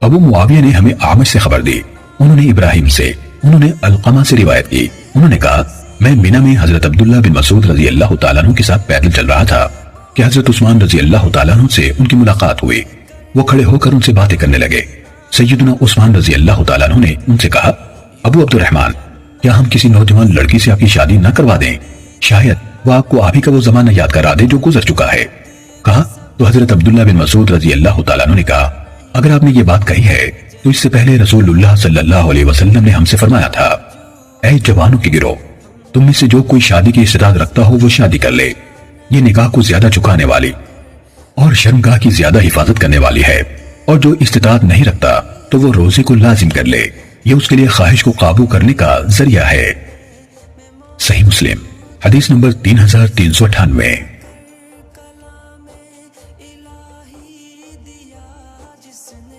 अबू मुआविया ने हमें आमश से खबर दी, उन्होंने इब्राहिम से, उन्होंने अलकमा से रिवायत की। उन्होंने कहा, मैं मिना में हजरत अब्दुल्ला बिन मसूद रजी अल्लाह तआला अन्हु के साथ पैदल चल रहा था कि हजरत उस्मान रजी अल्लाह तआला अन्हु से उनकी मुलाकात हुई। वो खड़े होकर उनसे बातें करने लगे। सैयदना उस्मान रजी अल्लाह तआला अन्हु ने उनसे कहा, अबू अब्दुर्रहमान, क्या हम किसी नौजवान लड़की से आपकी शादी न करवा दें? शायद वो आपको आप ही का वो जमाना याद करा दे जो गुजर चुका है। कहा तो हजरत अब्दुल्ला बिन मसूद रजी अल्लाह तआला अन्हु ने कहा, अगर आपने ये बात कही है तो इससे पहले रसूलुल्लाह सल्लल्लाहु अलैहि वसल्लम ने हमसे फरमाया था, ऐ जवानों के गिरोह, तुम में से जो कोई शादी की इस्तेदाद रखता हो वो शादी कर ले। ये निकाह को ज्यादा झुकाने वाली और शर्मगाह की ज्यादा हिफाजत करने वाली है, और जो इस्तेदाद नहीं रखता तो वो रोजे को लाजिम कर ले, ये उसके लिए ख्वाहिश को काबू करने का जरिया है। सही मुस्लिम हदीस नंबर 3398।